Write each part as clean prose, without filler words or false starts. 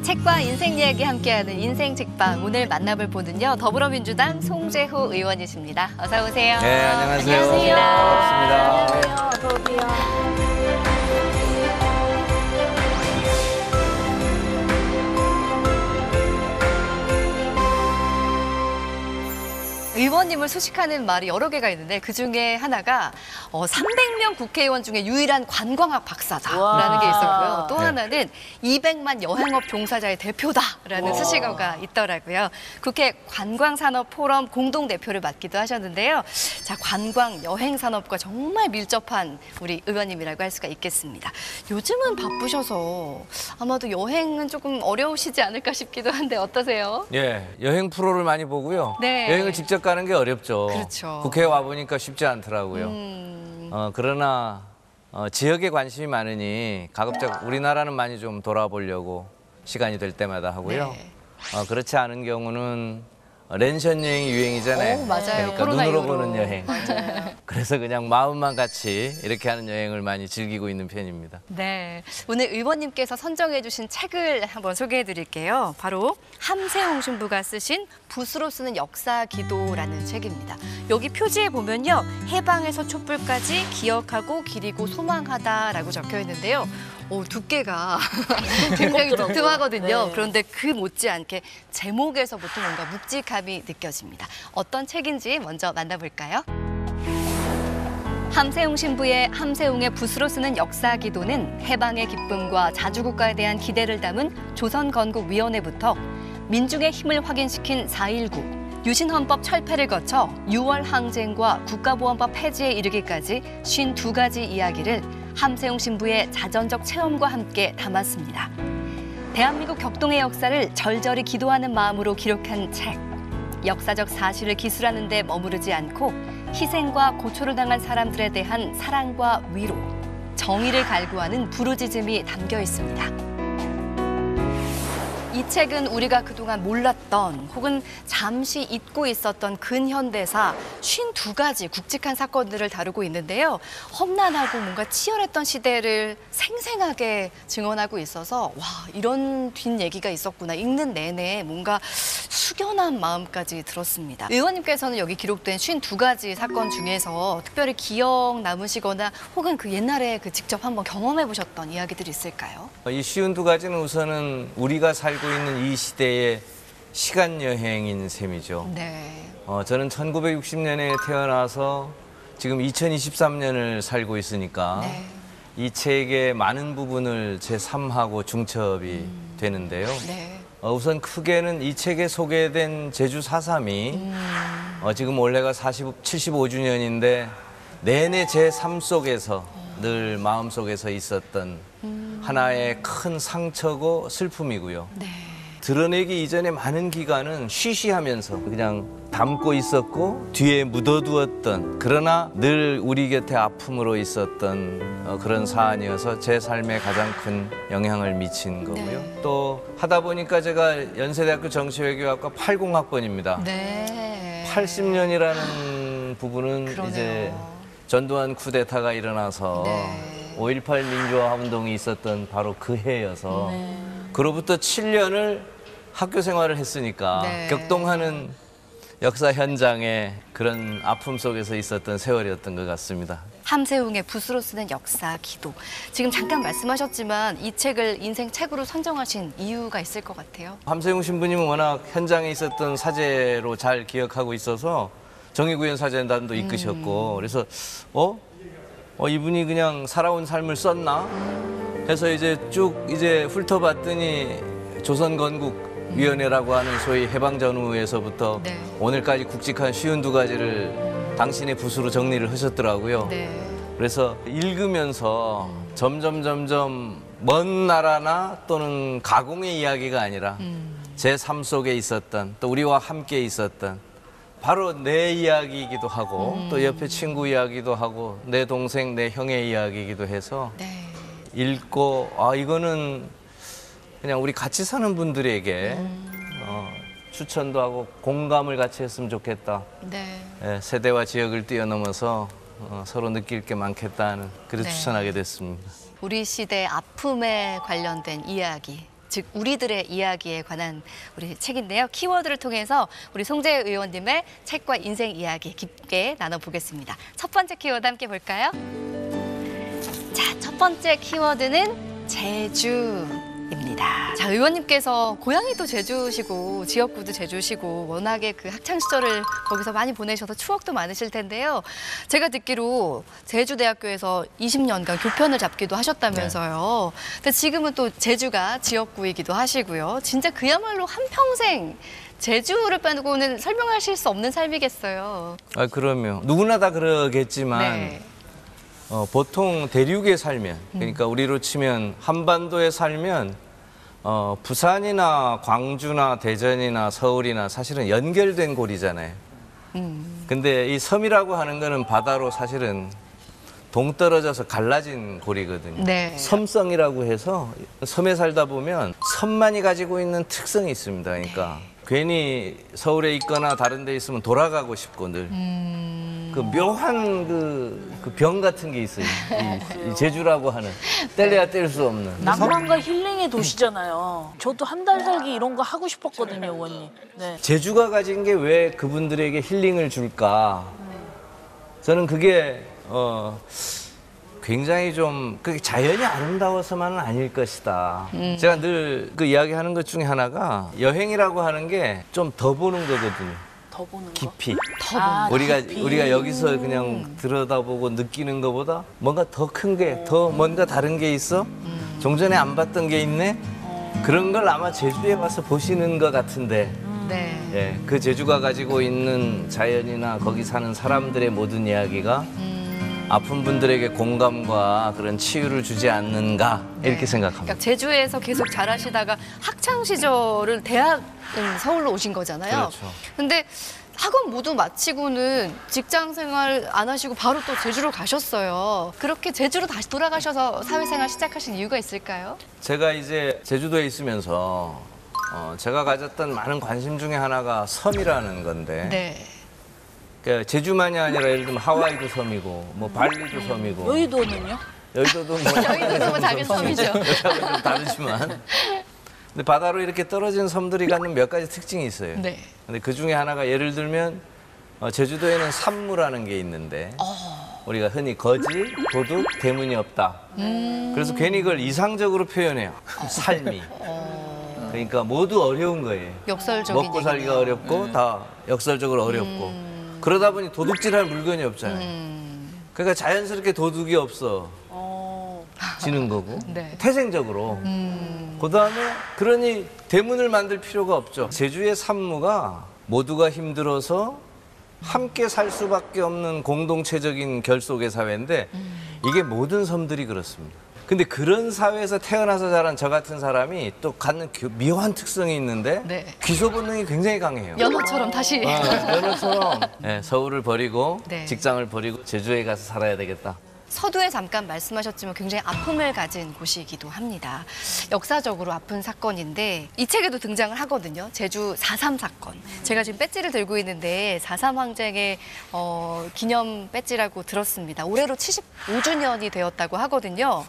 책과 인생 이야기 함께하는 인생 책방. 오늘 만나볼 분은요, 더불어민주당 송재호 의원이십니다. 어서 오세요. 네, 안녕하세요. 안녕하세요. 반갑습니다. 안녕하세요. 어서 오세요. 의원님을 수식하는 말이 여러 개가 있는데 그중에 하나가 300명 국회의원 중에 유일한 관광학 박사다라는 게 있었고요. 또 하나는 200만 여행업 종사자의 대표다라는 수식어가 있더라고요. 국회 관광산업포럼 공동대표를 맡기도 하셨는데요. 자, 관광 여행산업과 정말 밀접한 우리 의원님이라고 할 수가 있겠습니다. 요즘은 바쁘셔서 아마도 여행은 조금 어려우시지 않을까 싶기도 한데 어떠세요? 예, 여행 프로를 많이 보고요. 네. 여행을 직접 가는 게 어렵죠. 그렇죠. 국회에 와보니까 쉽지 않더라고요. 그러나 지역에 관심이 많으니 가급적 우리나라는 많이 좀 돌아보려고 시간이 될 때마다 하고요. 네. 그렇지 않은 경우는 렌션 여행이 유행이잖아요. 오, 맞아요. 그러니까 코로나 눈으로 이후로. 보는 여행. 그래서 그냥 마음만 같이 이렇게 하는 여행을 많이 즐기고 있는 편입니다. 네, 오늘 의원님께서 선정해 주신 책을 한번 소개해 드릴게요. 바로 함세웅 신부가 쓰신 붓으로 쓰는 역사 기도라는 책입니다. 여기 표지에 보면요, 해방에서 촛불까지 기억하고 기리고 소망하다라고 적혀 있는데요. 두께가 굉장히 두툼하거든요. 네. 그런데 그 못지않게 제목에서부터 뭔가 묵직함이 느껴집니다. 어떤 책인지 먼저 만나볼까요? 함세웅 신부의 함세웅의 붓으로 쓰는 역사 기도는 해방의 기쁨과 자주국가에 대한 기대를 담은 조선건국위원회부터 민중의 힘을 확인시킨 4.19, 유신헌법 철폐를 거쳐 6월 항쟁과 국가보안법 폐지에 이르기까지 52가지 이야기를 함세웅 신부의 자전적 체험과 함께 담았습니다. 대한민국 격동의 역사를 절절히 기도하는 마음으로 기록한 책. 역사적 사실을 기술하는 데 머무르지 않고 희생과 고초를 당한 사람들에 대한 사랑과 위로, 정의를 갈구하는 부르짖음이 담겨 있습니다. 이 책은 우리가 그동안 몰랐던 혹은 잠시 잊고 있었던 근현대사 52가지 굵직한 사건들을 다루고 있는데요. 험난하고 뭔가 치열했던 시대를 생생하게 증언하고 있어서 와, 이런 뒷얘기가 있었구나. 읽는 내내 뭔가 숙연한 마음까지 들었습니다. 의원님께서는 여기 기록된 52가지 사건 중에서 특별히 기억 남으시거나 혹은 그 옛날에 직접 한번 경험해 보셨던 이야기들이 있을까요? 이 52가지는 우선은 우리가 살고 있는 이 시대의 시간 여행인 셈이죠. 네. 저는 1960년에 태어나서 지금 2023년을 살고 있으니까 네. 이 책의 많은 부분을 제 삶하고 중첩이 되는데요. 네. 우선 크게는 이 책에 소개된 제주 4.3이 지금 올해가 75주년인데 내내 제 삶 속에서 늘 마음속에서 있었던 하나의 큰 상처고 슬픔이고요. 네. 드러내기 이전에 많은 기간은 쉬쉬하면서 그냥 담고 있었고 뒤에 묻어두었던, 그러나 늘 우리 곁에 아픔으로 있었던 그런 사안이어서 제 삶에 가장 큰 영향을 미친 거고요. 네. 또 하다 보니까 제가 연세대학교 정치외교학과 80학번입니다. 네. 80년이라는 부분은 그러네요. 이제 전두환 쿠데타가 일어나서 네. 5.18 민주화 운동이 있었던 바로 그 해여서 그로부터 7년을 학교 생활을 했으니까 네. 격동하는 역사 현장에 그런 아픔 속에서 있었던 세월이었던 것 같습니다. 함세웅의 붓으로 쓰는 역사 기도. 지금 잠깐 말씀하셨지만 이 책을 인생 책으로 선정하신 이유가 있을 것 같아요. 함세웅 신부님은 워낙 현장에 있었던 사제로 잘 기억하고 있어서 정의구현 사제단도 이끄셨고 그래서 이분이 그냥 살아온 삶을 썼나 해서 이제 쭉 이제 훑어봤더니 조선건국위원회라고 하는 소위 해방 전후에서부터 네. 오늘까지 굵직한 52가지를 당신의 붓으로 정리를 하셨더라고요. 네. 그래서 읽으면서 점점 먼 나라나 또는 가공의 이야기가 아니라 제 삶 속에 있었던, 또 우리와 함께 있었던 바로 내 이야기이기도 하고 또 옆에 친구 이야기도 하고 내 동생, 내 형의 이야기이기도 해서 네. 읽고 이거는 그냥 우리 같이 사는 분들에게 추천도 하고 공감을 같이 했으면 좋겠다. 네. 세대와 지역을 뛰어넘어서 서로 느낄 게 많겠다는, 그래서 네. 추천하게 됐습니다. 우리 시대 아픔에 관련된 이야기. 즉 우리들의 이야기에 관한 우리 책인데요. 키워드를 통해서 우리 송재 의원님의 책과 인생 이야기 깊게 나눠보겠습니다. 첫 번째 키워드 함께 볼까요? 자, 첫 번째 키워드는 제주입니다. 자, 의원님께서 고향이 또 제주시고 지역구도 제주시고 워낙에 그 학창 시절을 거기서 많이 보내셔서 추억도 많으실 텐데요. 제가 듣기로 제주대학교에서 20년간 교편을 잡기도 하셨다면서요. 근데 지금은 또 제주가 지역구이기도 하시고요. 진짜 그야말로 한평생 제주를 빼고는 설명하실 수 없는 삶이겠어요. 아, 그럼요. 누구나 다 그러겠지만 네. 보통 대륙에 살면, 그러니까 우리로 치면 한반도에 살면 부산이나 광주나 대전이나 서울이나 사실은 연결된 고리잖아요. 근데 이 섬이라고 하는 거는 바다로 사실은 동떨어져서 갈라진 고리거든요. 네. 섬성이라고 해서 섬에 살다 보면 섬만이 가지고 있는 특성이 있습니다. 그러니까 괜히 서울에 있거나 다른 데 있으면 돌아가고 싶고 늘. 그 묘한 그 병 같은 게 있어요. 이 제주라고 하는 뗄래야 뗄 수 없는. 낭만과 힐링의 도시잖아요. 저도 한 달 살기 이런 거 하고 싶었거든요, 의원님. 네. 제주가 가진 게 왜 그분들에게 힐링을 줄까? 저는 그게 굉장히 좀 그게 자연이 아름다워서만은 아닐 것이다. 제가 늘 그 이야기하는 것 중에 하나가 여행이라고 하는 게 좀 더 보는 거거든요. 더 보는 거. 깊이. 깊이. 우리가 여기서 그냥 들여다보고 느끼는 것보다 뭔가 더 큰 게, 더 뭔가 다른 게 있어? 종전에 안 봤던 게 있네? 그런 걸 아마 제주에 와서 보시는 것 같은데. 네. 예, 그 제주가 가지고 있는 자연이나 거기 사는 사람들의 모든 이야기가 아픈 분들에게 공감과 그런 치유를 주지 않는가 이렇게 생각합니다. 그러니까 제주에서 계속 자라시다가 학창 시절은 대학은 서울로 오신 거잖아요. 그렇죠. 근데 학원 모두 마치고는 직장 생활 안 하시고 바로 또 제주로 가셨어요. 그렇게 제주로 다시 돌아가셔서 사회생활 시작하신 이유가 있을까요? 제가 이제 제주도에 있으면서 제가 가졌던 많은 관심 중에 하나가 섬이라는 건데 네. 그러니까 제주만이 아니라 예를 들면 하와이도 섬이고 뭐 발리도 섬이고 여의도는요? 여의도도 뭐 여기도 뭐 작은 섬이죠. 여기하고 좀 다르지만 근데 바다로 이렇게 떨어진 섬들이 갖는 몇 가지 특징이 있어요. 네. 근데 그 중에 하나가 예를 들면 제주도에는 산무라는 게 있는데 우리가 흔히 거지, 도둑, 대문이 없다. 그래서 괜히 그걸 이상적으로 표현해요. 삶이. 그러니까 모두 어려운 거예요. 역설적인 먹고 살기가 어렵고 다 역설적으로 어렵고 그러다 보니 도둑질할 물건이 없잖아요. 그러니까 자연스럽게 도둑이 없어. 지는 거고 네. 태생적으로 그다음에 그러니 대문을 만들 필요가 없죠. 제주의 산무가 모두가 힘들어서 함께 살 수밖에 없는 공동체적인 결속의 사회인데 이게 모든 섬들이 그렇습니다. 근데 그런 사회에서 태어나서 자란 저 같은 사람이 또 갖는 묘한 특성이 있는데 네. 귀소 본능이 굉장히 강해요. 연어처럼 다시. 연어처럼 네, 서울을 버리고 네. 직장을 버리고 제주에 가서 살아야 되겠다. 서두에 잠깐 말씀하셨지만 굉장히 아픔을 가진 곳이기도 합니다. 역사적으로 아픈 사건인데 이 책에도 등장을 하거든요. 제주 4.3 사건. 제가 지금 배지를 들고 있는데 4.3 항쟁의 기념 배지라고 들었습니다. 올해로 75주년이 되었다고 하거든요.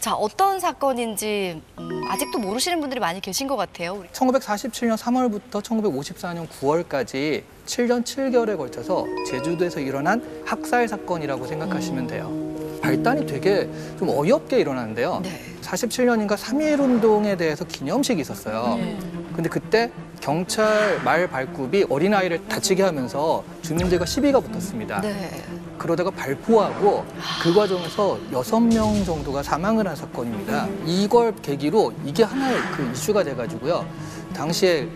자, 어떤 사건인지 아직도 모르시는 분들이 많이 계신 것 같아요. 1947년 3월부터 1954년 9월까지 7년 7개월에 걸쳐서 제주도에서 일어난 학살 사건이라고 생각하시면 돼요. 발단이 되게 좀 어이없게 일어났는데요. 네. 47년인가 3.1 운동에 대해서 기념식이 있었어요. 근데 그때 경찰 말 발굽이 어린아이를 다치게 하면서 주민들과 시비가 붙었습니다. 네. 그러다가 발포하고 그 과정에서 6명 정도가 사망을 한 사건입니다. 이걸 계기로 이게 하나의 그 이슈가 돼가지고요. 당시에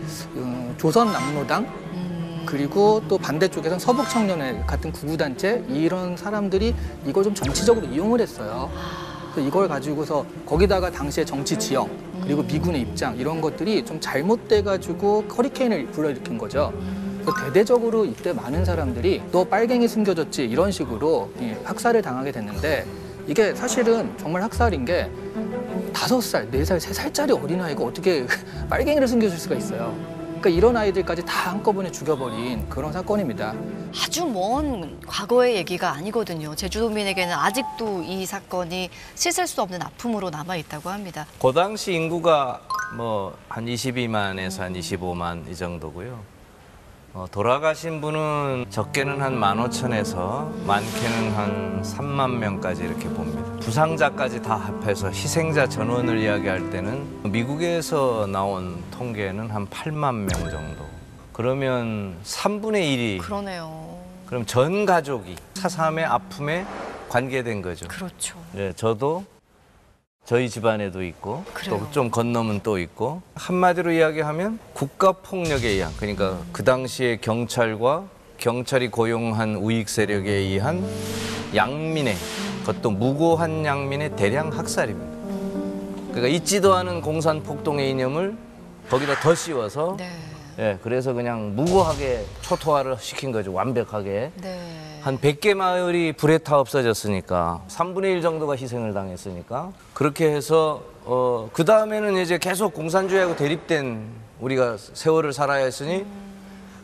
조선 남로당 그리고 또 반대쪽에서는 서북청년회 같은 구구단체 이런 사람들이 이걸 좀 정치적으로 이용을 했어요. 그래서 이걸 가지고서 거기다가 당시의 정치 지형 그리고 미군의 입장 이런 것들이 좀 잘못돼가지고 허리케인을 불러일으킨 거죠. 그래서 대대적으로 이때 많은 사람들이 너 빨갱이 숨겨졌지 이런 식으로 학살을 당하게 됐는데 이게 사실은 정말 학살인 게 5살, 4살, 3살짜리 어린아이가 어떻게 빨갱이를 숨겨줄 수가 있어요. 그러니까 이런 아이들까지 다 한꺼번에 죽여버린 그런 사건입니다. 아주 먼 과거의 얘기가 아니거든요. 제주도민에게는 아직도 이 사건이 씻을 수 없는 아픔으로 남아 있다고 합니다. 그 당시 인구가 뭐 한 22만에서 한 25만 이 정도고요. 돌아가신 분은 적게는 한 15,000에서 많게는 한 3만 명까지 이렇게 봅니다. 부상자까지 다 합해서 희생자 전원을 이야기할 때는 미국에서 나온 통계는 한 8만 명 정도. 그러면 3분의 1이 그러네요. 그럼 전 가족이 4.3의 아픔에 관계된 거죠. 그렇죠. 네, 저도 저희 집안에도 있고 그래요. 또 좀 건너면 또 있고 한마디로 이야기하면 국가폭력에 의한 그러니까 그 당시에 경찰이 고용한 우익 세력에 의한 양민의 그것도 무고한 양민의 대량 학살입니다. 그러니까 있지도 않은 공산폭동의 이념을 거기다 더 씌워서 네. 예, 그래서 그냥 무고하게 초토화를 시킨 거죠. 완벽하게. 네. 한 100개 마을이 불에 타 없어졌으니까 3분의 1 정도가 희생을 당했으니까 그렇게 해서 그 다음에는 이제 계속 공산주의하고 대립된 우리가 세월을 살아야 했으니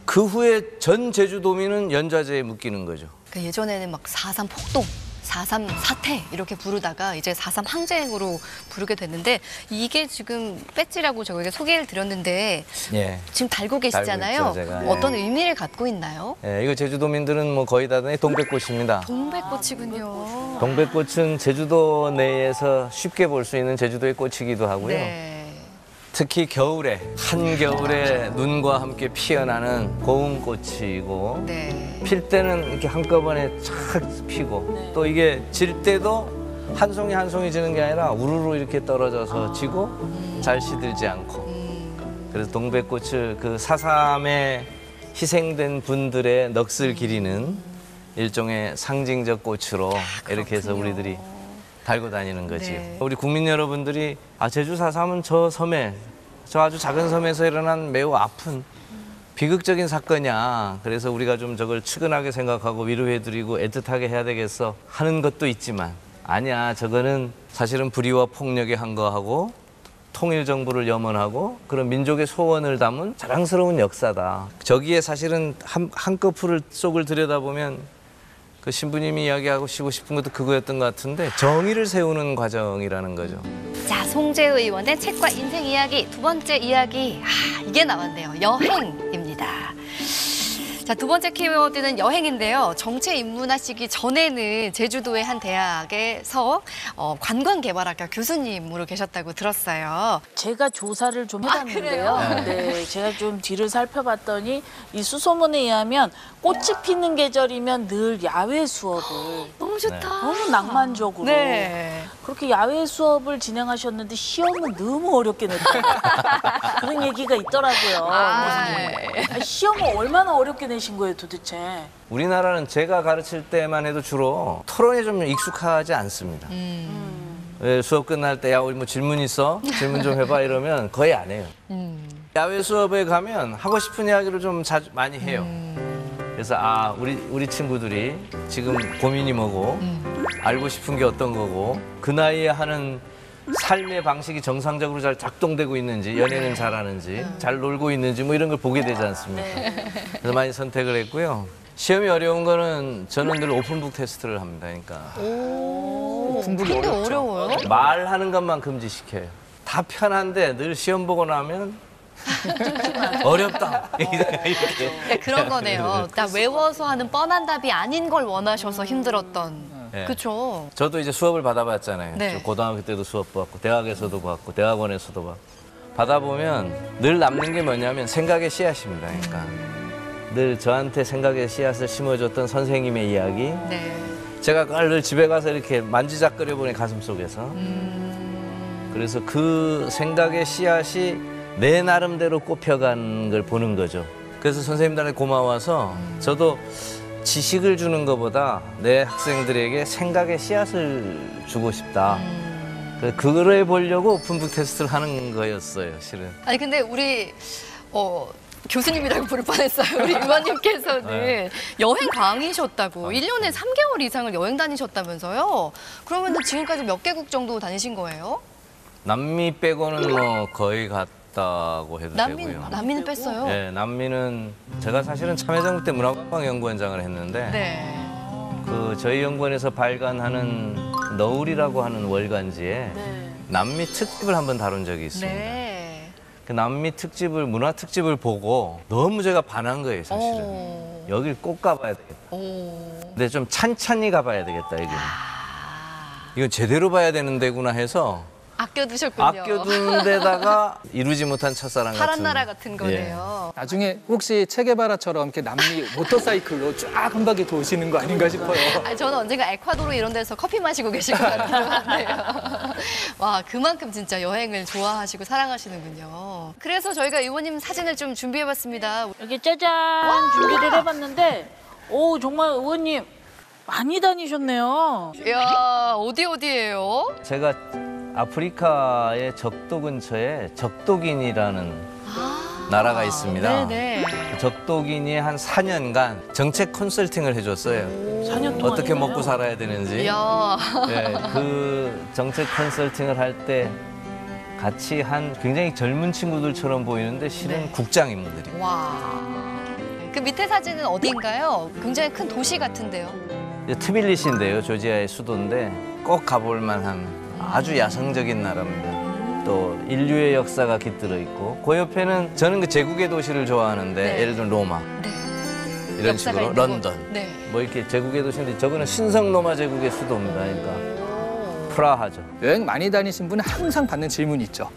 그 후에 전 제주도민은 연좌제에 묶이는 거죠. 그러니까 예전에는 막 4.3 폭동, 4.3 사태 이렇게 부르다가 이제 4.3 항쟁으로 부르게 됐는데 이게 지금 배지라고 저에게 소개를 드렸는데 예. 지금 달고 계시잖아요. 달고 있죠, 제가. 어떤 의미를 갖고 있나요? 예, 이거 제주도민들은 뭐 거의 다 동백꽃입니다. 동백꽃이군요. 동백꽃은 제주도 내에서 쉽게 볼 수 있는 제주도의 꽃이기도 하고요. 네. 특히 겨울에 한겨울에 눈과 함께 피어나는 고운꽃이고 네. 필 때는 이렇게 한꺼번에 착 피고 또 이게 질 때도 한 송이 한 송이 지는 게 아니라 우르르 이렇게 떨어져서 지고 잘 시들지 않고 그래서 동백꽃을 그 4.3에 희생된 분들의 넋을 기리는 일종의 상징적 꽃으로 이렇게 해서 그렇군요. 우리들이 달고 다니는 거지요. 네. 우리 국민 여러분들이 제주 4.3은 저 섬에 저 아주 작은 섬에서 일어난 매우 아픈 비극적인 사건이야. 그래서 우리가 좀 저걸 측은하게 생각하고 위로해드리고 애틋하게 해야 되겠어 하는 것도 있지만 아니야. 저거는 사실은 불의와 폭력에 한거하고 통일 정부를 염원하고 그런 민족의 소원을 담은 자랑스러운 역사다. 저기에 사실은 한꺼풀 속을 들여다보면 그 신부님이 이야기하고 싶은 것도 그거였던 것 같은데 정의를 세우는 과정이라는 거죠. 자, 송재 의원의 책과 인생 이야기 두 번째 이야기. 이게 나왔네요. 여행입니다. 자, 두 번째 키워드는 여행인데요. 정치에 입문하시기 전에는 제주도의 한 대학에서 관광개발학과 교수님으로 계셨다고 들었어요. 제가 조사를 좀 해봤는데요. 네, 제가 좀 뒤를 살펴봤더니 이 수소문에 의하면 꽃이 피는 계절이면 늘 야외 수업을 너무 좋다. 너무 낭만적으로 네. 그렇게 야외 수업을 진행하셨는데 시험은 너무 어렵게 냈다. 그런 얘기가 있더라고요. 시험을 얼마나 어렵게 내신 거예요, 도대체? 우리나라는 제가 가르칠 때만 해도 주로 토론에 좀 익숙하지 않습니다. 수업 끝날 때 야 우리 뭐 질문 있어? 질문 좀 해봐 이러면 거의 안 해요. 야외 수업에 가면 하고 싶은 이야기를 좀 많이 해요. 그래서 우리 친구들이 지금 고민이 뭐고 알고 싶은 게 어떤 거고 그 나이에 하는 삶의 방식이 정상적으로 잘 작동되고 있는지 연애는 잘하는지 잘 놀고 있는지 뭐 이런 걸 보게 되지 않습니까? 그래서 많이 선택을 했고요. 시험이 어려운 거는 저는 늘 오픈북 테스트를 합니다. 그러니까 분북이 근데 어렵죠. 어려워요? 말하는 것만 금지시켜요. 다 편한데 늘 시험 보고 나면 어렵다. 이렇게. 네, 그런 거네요. 나 외워서 하는 뻔한 답이 아닌 걸 원하셔서 힘들었던. 네. 그렇죠. 저도 이제 수업을 받아봤잖아요. 네. 저 고등학교 때도 수업 받고 대학에서도 받고 대학원에서도 받고 받아보면 늘 남는 게 뭐냐면 생각의 씨앗입니다. 그러니까 늘 저한테 생각의 씨앗을 심어줬던 선생님의 이야기. 네. 제가 그걸 늘 집에 가서 이렇게 만지작거려보니 가슴속에서. 그래서 그 생각의 씨앗이 내 나름대로 꼽혀간 걸 보는 거죠. 그래서 선생님들한테 고마워서 저도 지식을 주는 것보다 내 학생들에게 생각의 씨앗을 주고 싶다. 그래서 그걸 해보려고 오픈북 테스트를 하는 거였어요, 실은. 아니 근데 우리 교수님이라고 부를 뻔했어요. 우리 의원님께서는 네. 여행 광이셨다고 1년에 3개월 이상을 여행 다니셨다면서요. 그러면 지금까지 몇 개국 정도 다니신 거예요? 남미 빼고는 뭐 거의 뺐다고 해도 되고요. 난민은 뺐어요? 네, 남미는 제가 사실은 참여정부 때 문화관광연구원장을 했는데 네. 그 저희 연구원에서 발간하는 너울이라고 하는 월간지에 네. 남미 특집을 한번 다룬 적이 있습니다. 네. 그 남미 특집을 문화 특집을 보고 너무 제가 반한 거예요, 사실은. 오. 여길 꼭 가봐야 되겠다. 오. 근데 좀 찬찬히 가봐야 되겠다, 여기는. 아. 이건 제대로 봐야 되는 데구나 해서 아껴두셨군요. 아껴둔 데다가 이루지 못한 첫사랑 같은. 파란 나라 같은 거네요. 나중에 혹시 체게바라처럼 이렇게 남미 모터사이클로 쫙 한 바퀴 도시는 거 아닌가 싶어요. 아니, 저는 언젠가 에콰도르 이런 데서 커피 마시고 계실 것 같은데요. 와, 그만큼 진짜 여행을 좋아하시고 사랑하시는군요. 그래서 저희가 의원님 사진을 좀 준비해봤습니다. 이렇게 짜잔 준비를 해봤는데 오 정말 의원님 많이 다니셨네요. 이야, 어디예요? 제가 아프리카의 적도 근처에 적도긴이라는 나라가 있습니다. 네네. 적도긴이 한 4년간 정책 컨설팅을 해줬어요. 4년 동안 어떻게 먹고 살아야 되는지. 이야. 네, 그 정책 컨설팅을 할 때 같이 한 굉장히 젊은 친구들처럼 보이는데 실은 네. 국장 인물들이. 와. 그 밑에 사진은 어딘가요? 굉장히 큰 도시 같은데요. 트빌리시인데요, 조지아의 수도인데 꼭 가볼 만한 아주 야성적인 나라입니다. 또 인류의 역사가 깃들어 있고 그 옆에는 저는 그 제국의 도시를 좋아하는데 네. 예를 들어 로마 네. 이런 역사가 식으로 있는 런던 곳. 네. 뭐 이렇게 제국의 도시인데 저거는 신성 로마 제국의 수도입니다. 그러니까 오. 프라하죠. 여행 많이 다니신 분은 항상 받는 질문이 있죠.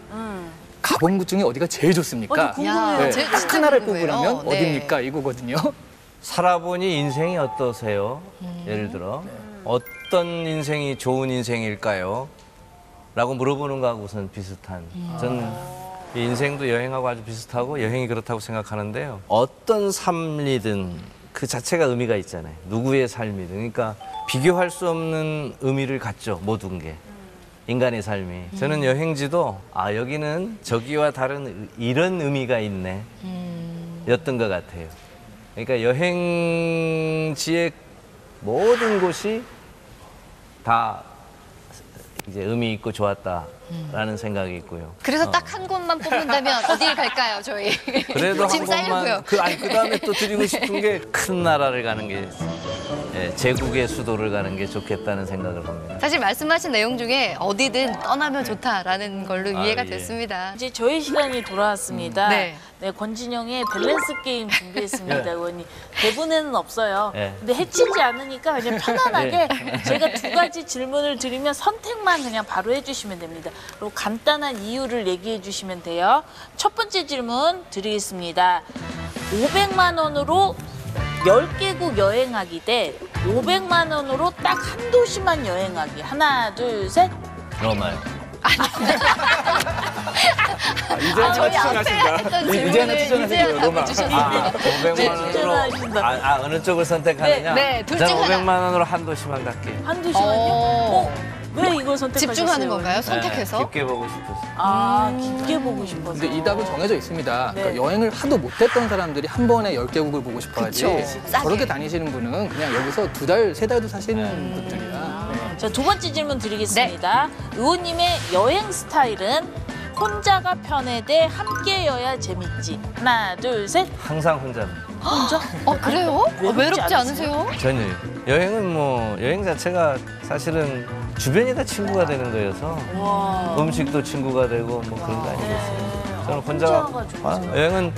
가본 곳 중에 어디가 제일 좋습니까? 궁금해요. 네, 제일 딱 진짜 하나를 궁금해요. 뽑으라면 네. 어디입니까? 이거거든요. 살아보니 인생이 어떠세요? 예를 들어 어떤 인생이 좋은 인생일까요? 라고 물어보는 거하고선 비슷한. 저는 이 인생도 여행하고 아주 비슷하고 여행이 그렇다고 생각하는데요. 어떤 삶이든 그 자체가 의미가 있잖아요. 누구의 삶이든. 그러니까 비교할 수 없는 의미를 갖죠. 모든 게. 인간의 삶이. 저는 여행지도 아 여기는 저기와 다른 이런 의미가 있네. 였던 것 같아요. 그러니까 여행지의 모든 곳이 다 이제 의미 있고 좋았다라는 생각이 있고요. 그래서 딱 한 곳만 뽑는다면 어디를 갈까요, 저희? 그래도 한 지금 쌓이고요. 번만 그 다음에 또 드리고 싶은 게 큰 나라를 가는 게 제국의 수도를 가는 게 좋겠다는 생각을 합니다. 사실 말씀하신 내용 중에 어디든 떠나면 좋다라는 걸로 이해가 예. 됐습니다. 이제 저희 시간이 돌아왔습니다. 네. 네, 권진영의 밸런스 게임 준비했습니다, 네. 의원님. 대본에는 없어요. 네. 근데 해치지 않으니까 그냥 편안하게 제가 두 가지 질문을 드리면 선택만 그냥 바로 해주시면 됩니다. 그리고 간단한 이유를 얘기해 주시면 돼요. 첫 번째 질문 드리겠습니다. 500만 원으로 10개국 여행하기 대 500만 원으로 딱 한 도시만 여행하기. 하나, 둘, 셋. 로마요. 저희 앞에 했던 질문을 이제야 답해 주셨습니다. 500만 원으로 추천하신다. 어느 쪽을 선택하느냐? 네, 둘 저는 중 하나. 500만 원으로 한 도시만 갈게요. 한 도시만요? 왜 이걸 선택하셨어요? 집중하는 건가요? 선택해서? 네, 깊게 보고 싶어서. 아, 깊게 보고 싶어서. 근데 이 답은 정해져 있습니다. 네. 그러니까 여행을 하도 못했던 사람들이 한 번에 10개국을 보고 싶어 하지. 그쵸. 싸게. 저렇게 다니시는 분은 그냥 여기서 2달, 3달도 사시는 분들이야. 네. 자, 두 번째 질문 드리겠습니다. 의원님의 여행 스타일은 혼자가 편해 대 함께여야 재밌지. 하나, 둘, 셋. 항상 혼자. 혼자? 그래요? 외롭지 외롭지 않으세요? 않으세요? 전혀. 여행은 뭐 여행 자체가 사실은 주변이 다 친구가 되는 거여서 와. 음식도 친구가 되고 뭐 그런 거 아니겠어요? 저는 혼자가 혼자가 좋으세요?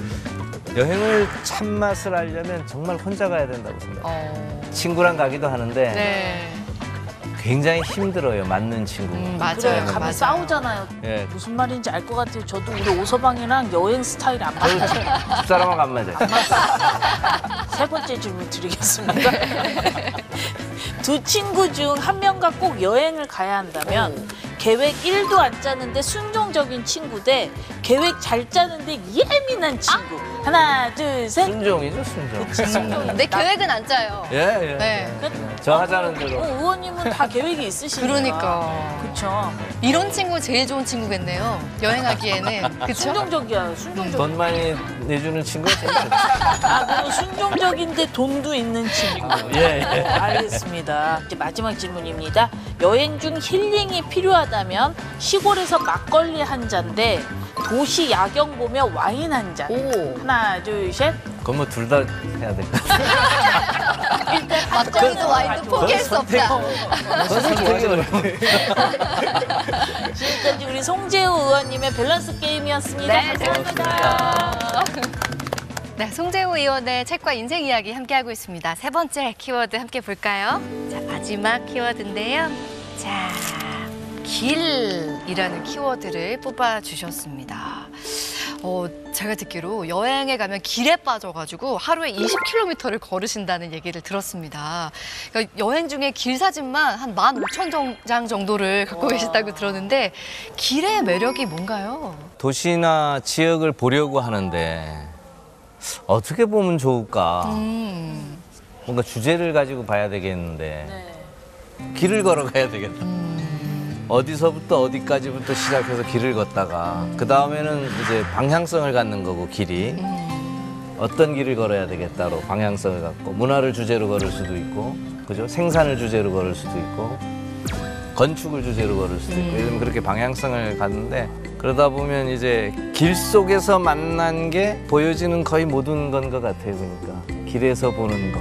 여행을 참맛을 알려면 정말 혼자 가야 된다고 생각해요. 친구랑 가기도 하는데 네. 굉장히 힘들어요. 맞는 친구. 맞아요. 그래, 가면 맞아요. 싸우잖아요. 예. 무슨 말인지 알 것 같아요. 저도 우리 오서방이랑 여행 스타일이 안 맞아요. 집사람하고 안 맞아요. 세 번째 질문 드리겠습니다. 두 친구 중 한 명과 꼭 여행을 가야 한다면 계획 1도 안 짜는데 순종적인 친구 대 계획 잘 짜는데 예민한 친구. 하나, 둘, 셋. 순종이죠, 순종. 내 계획은 안 짜요. 예, 예. 네. 저 하자는 대로. 의원님은 다 계획이 있으시니까. 그러니까. 그렇죠. 이런 친구 제일 좋은 친구겠네요. 여행하기에는. 그쵸? 순종적이야. 순종적. 돈 많이 내주는 친구가 제일 좋죠. 아, 그럼 순종적인데 돈도 있는 친구. 예, 예. 알겠습니다. 이제 마지막 질문입니다. 여행 중 힐링이 필요하다면 시골에서 막걸리 한 잔 대 도시 야경 보며 와인 한 잔. 오. 하나, 둘, 셋. 그건 뭐 둘 다 해야 돼. 일단 막걸리도 와인도 포기할 수 없다. 선택이 어려워. 지금까지 우리 송재우 의원님의 밸런스 게임이었습니다. 네, 감사합니다. 네, 송재우 의원의 책과 인생 이야기 함께하고 있습니다. 세 번째 키워드 함께 볼까요? 자, 마지막 키워드인데요. 자, 길이라는 키워드를 뽑아주셨습니다. 제가 듣기로 여행에 가면 길에 빠져가지고 하루에 20km를 걸으신다는 얘기를 들었습니다. 그러니까 여행 중에 길 사진만 한 15,000장 정도를 갖고 계시다고 들었는데 길의 매력이 뭔가요? 도시나 지역을 보려고 하는데 어떻게 보면 좋을까? 뭔가 주제를 가지고 봐야 되겠는데 네. 길을 걸어가야 되겠다. 어디서부터 어디까지부터 시작해서 길을 걷다가 그 다음에는 이제 방향성을 갖는 거고 길이 어떤 길을 걸어야 되겠다로 방향성을 갖고 문화를 주제로 걸을 수도 있고 그죠? 생산을 주제로 걸을 수도 있고 건축을 주제로 걸을 수도 있고 이러면 그렇게 방향성을 갖는데 그러다 보면 이제 길 속에서 만난 게 보여지는 거의 모든 건 것 같아요. 그러니까 길에서 보는 거.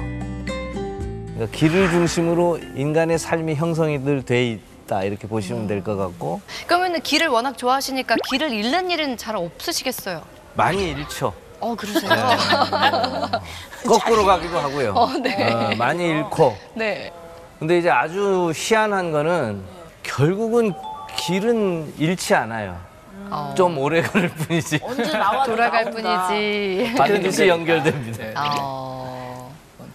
그러니까 길을 중심으로 인간의 삶이 형성이 늘 돼 있다 이렇게 보시면 될 것 같고 그러면 길을 워낙 좋아하시니까 길을 잃는 일은 잘 없으시겠어요? 많이 잃죠. 그러세요? 거꾸로 가기도 하고요. 네. 많이 잃고. 네. 근데 이제 아주 희한한 거는 결국은 길은 잃지 않아요. 좀 오래 걸을 뿐이지. 언제 나와도 돌아갈 나온다. 뿐이지. 반드시 연결됩니다.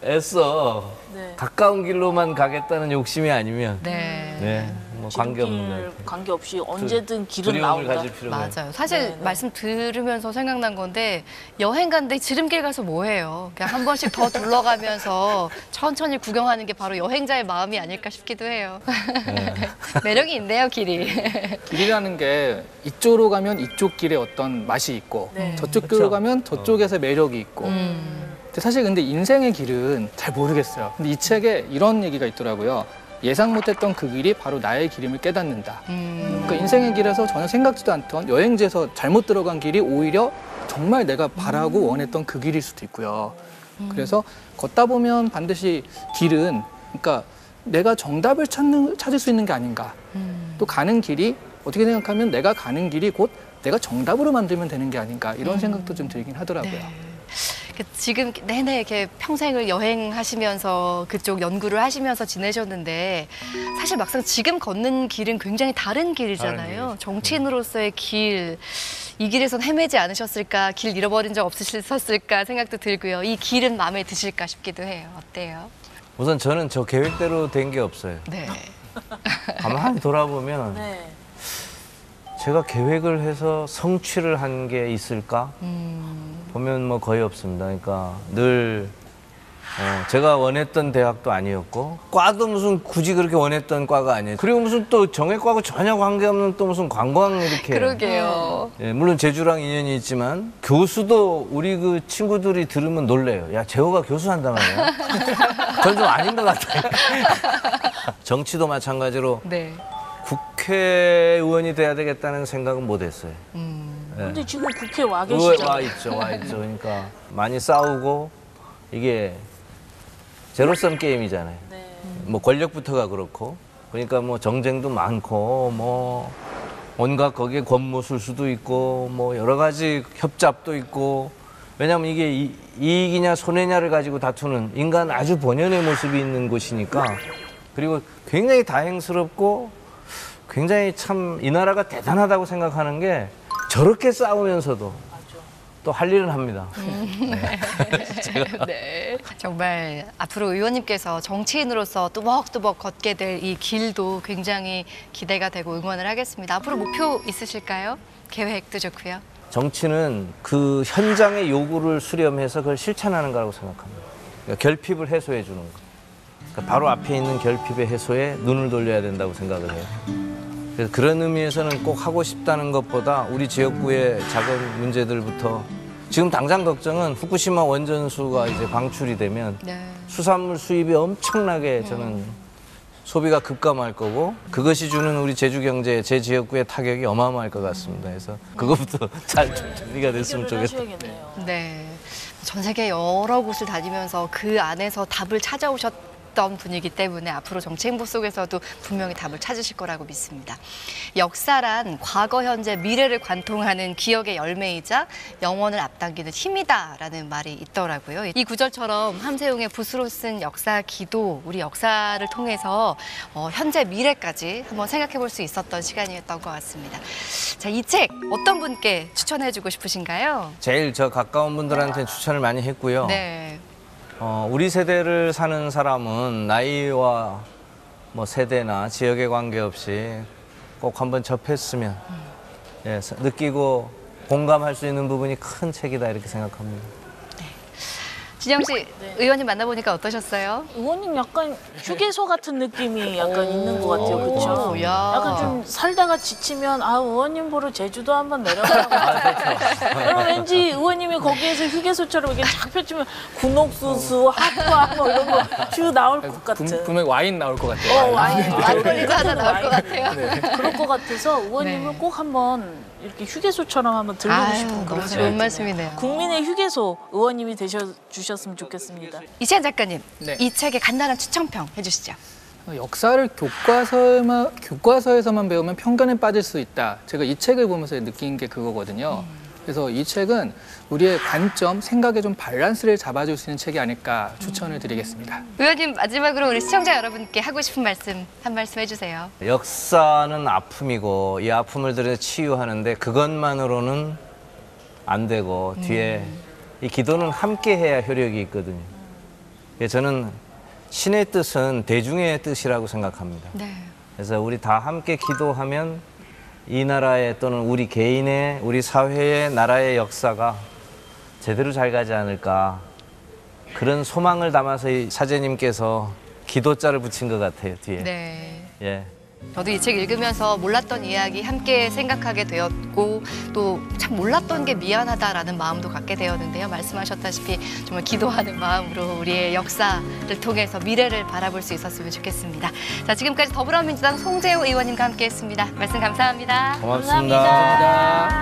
애써 네. 가까운 길로만 가겠다는 욕심이 아니면 네. 네, 뭐 관계없는 것 같아요. 관계없이 언제든 길은 두려움을 나온다. 가질 필요가 없어요. 맞아요. 사실 네, 네. 말씀 들으면서 생각난 건데 여행 갔는데 지름길 가서 뭐 해요? 그냥 한 번씩 더 둘러가면서 천천히 구경하는 게 바로 여행자의 마음이 아닐까 싶기도 해요. 매력이 있네요, 길이. 길이라는 게 이쪽으로 가면 이쪽 길에 어떤 맛이 있고 네. 저쪽 그쵸. 길로 가면 저쪽에서 매력이 있고 근데 사실 근데 인생의 길은 잘 모르겠어요. 근데 이 책에 이런 얘기가 있더라고요. 예상 못했던 그 길이 바로 나의 길임을 깨닫는다. 그러니까 인생의 길에서 전혀 생각지도 않던 여행지에서 잘못 들어간 길이 오히려 정말 내가 바라고 원했던 그 길일 수도 있고요. 그래서 걷다 보면 반드시 길은 그러니까 내가 정답을 찾을 수 있는 게 아닌가. 또 가는 길이 어떻게 생각하면 내가 가는 길이 곧 내가 정답으로 만들면 되는 게 아닌가 이런 생각도 좀 들긴 하더라고요. 네. 지금 내내 이렇게 평생을 여행하시면서 그쪽 연구를 하시면서 지내셨는데 사실 막상 지금 걷는 길은 굉장히 다른 길이잖아요. 정치인으로서의 길, 이 길에선 헤매지 않으셨을까, 길 잃어버린 적 없으셨을까 생각도 들고요. 이 길은 마음에 드실까 싶기도 해요. 어때요? 우선 저는 저 계획대로 된 게 없어요. 네. 가만히 돌아보면 네. 제가 계획을 해서 성취를 한 게 있을까? 보면 뭐 거의 없습니다. 그러니까 늘 제가 원했던 대학도 아니었고 과도 무슨 굳이 그렇게 원했던 과가 아니에요. 그리고 무슨 또 정액과하고 전혀 관계없는 또 무슨 관광 이렇게. 그러게요. 예, 물론 제주랑 인연이 있지만 교수도 우리 그 친구들이 들으면 놀래요. 야, 재호가 교수한단 말이야. 그건 좀 아닌 것 같아요. 정치도 마찬가지로 네. 국회의원이 돼야 되겠다는 생각은 못 했어요. 근데 지금 국회 와 와 계시잖아요. 있죠, 와 있죠. 그러니까 많이 싸우고 이게 제로섬 게임이잖아요. 네. 뭐 권력부터가 그렇고 그러니까 뭐 정쟁도 많고 뭐 온갖 거기에 권모술 수도 있고 뭐 여러 가지 협잡도 있고 왜냐하면 이게 이익이냐 손해냐를 가지고 다투는 인간 아주 본연의 모습이 있는 곳이니까 그리고 굉장히 다행스럽고 굉장히 참 이 나라가 대단하다고 생각하는 게 저렇게 싸우면서도 또 할 일은 합니다. 네. 정말 앞으로 의원님께서 정치인으로서 뚜벅뚜벅 걷게 될 이 길도 굉장히 기대가 되고 응원을 하겠습니다. 앞으로 목표 있으실까요? 계획도 좋고요. 정치는 그 현장의 요구를 수렴해서 그걸 실천하는 거라고 생각합니다. 그러니까 결핍을 해소해 주는 거. 그러니까 바로 앞에 있는 결핍의 해소에 눈을 돌려야 된다고 생각을 해요. 그래서 그런 의미에서는 꼭 하고 싶다는 것보다 우리 지역구의 작은 문제들부터 지금 당장 걱정은 후쿠시마 원전수가 이제 방출이 되면 네. 수산물 수입이 엄청나게 저는 소비가 급감할 거고 그것이 주는 우리 제주 경제, 제 지역구의 타격이 어마어마할 것 같습니다. 그래서 그것부터 잘 준비가 됐으면 해결을 좋겠다. 하셔야겠네요. 네. 전 세계 여러 곳을 다니면서 그 안에서 답을 찾아오셨던 분이기 때문에 앞으로 정치 행보 속에서도 분명히 답을 찾으실 거라고 믿습니다. 역사란 과거, 현재, 미래를 관통하는 기억의 열매이자 영원을 앞당기는 힘이다라는 말이 있더라고요. 이 구절처럼 함세웅의 붓으로 쓴 역사 기도, 우리 역사를 통해서 현재, 미래까지 한번 생각해 볼 수 있었던 시간이었던 것 같습니다. 자, 이 책 어떤 분께 추천해주고 싶으신가요? 제일 저 가까운 분들한테 추천을 많이 했고요. 네. 우리 세대를 사는 사람은 나이와 뭐 세대나 지역에 관계없이 꼭 한번 접했으면 예, 느끼고 공감할 수 있는 부분이 큰 책이다 이렇게 생각합니다. 진영 씨, 의원님 만나보니까 어떠셨어요? 의원님 약간 휴게소 같은 느낌이 약간 있는 것 같아요. 그렇죠? 오, 야. 약간 좀 살다가 지치면 의원님 보러 제주도 한번 내려가라고. 그럼 왠지 의원님이 거기에서 휴게소처럼 이렇게 쫙 펼치면 군옥수수, 핫바 뭐 이런 거 쭉 나올 것 같은. 분명히 와인 나올 것 같아요. 막걸리도 하나 나올 것 같아요. 그럴 것 같아서 의원님을 네. 꼭 한번 이렇게 휴게소처럼 한번 들리고 싶은 그런 너무 생각이 좋은 드네요. 말씀이네요. 국민의 휴게소 의원님이 주셨으면 좋겠습니다. 이시안 작가님, 네. 이 책의 간단한 추천평 해주시죠. 역사를 교과서에서만 배우면 편견에 빠질 수 있다. 제가 이 책을 보면서 느낀 게 그거거든요. 그래서 이 책은 우리의 관점, 생각에 좀 밸런스를 잡아줄 수 있는 책이 아닐까 추천을 드리겠습니다. 의원님, 마지막으로 우리 시청자 여러분께 하고 싶은 말씀 한 말씀 해주세요. 역사는 아픔이고 이 아픔을 들여 치유하는데 그것만으로는 안 되고 뒤에 이 기도는 함께 해야 효력이 있거든요. 저는 신의 뜻은 대중의 뜻이라고 생각합니다. 네. 그래서 우리 다 함께 기도하면 이 나라의 또는 우리 개인의, 우리 사회의, 나라의 역사가 제대로 잘 가지 않을까. 그런 소망을 담아서 이 사제님께서 기도자를 붙인 것 같아요, 뒤에. 네. 예. 저도 이 책 읽으면서 몰랐던 이야기 함께 생각하게 되었고 또 참 몰랐던 게 미안하다라는 마음도 갖게 되었는데요. 말씀하셨다시피 정말 기도하는 마음으로 우리의 역사를 통해서 미래를 바라볼 수 있었으면 좋겠습니다. 자, 지금까지 더불어민주당 송재호 의원님과 함께했습니다. 말씀 감사합니다. 고맙습니다. 감사합니다.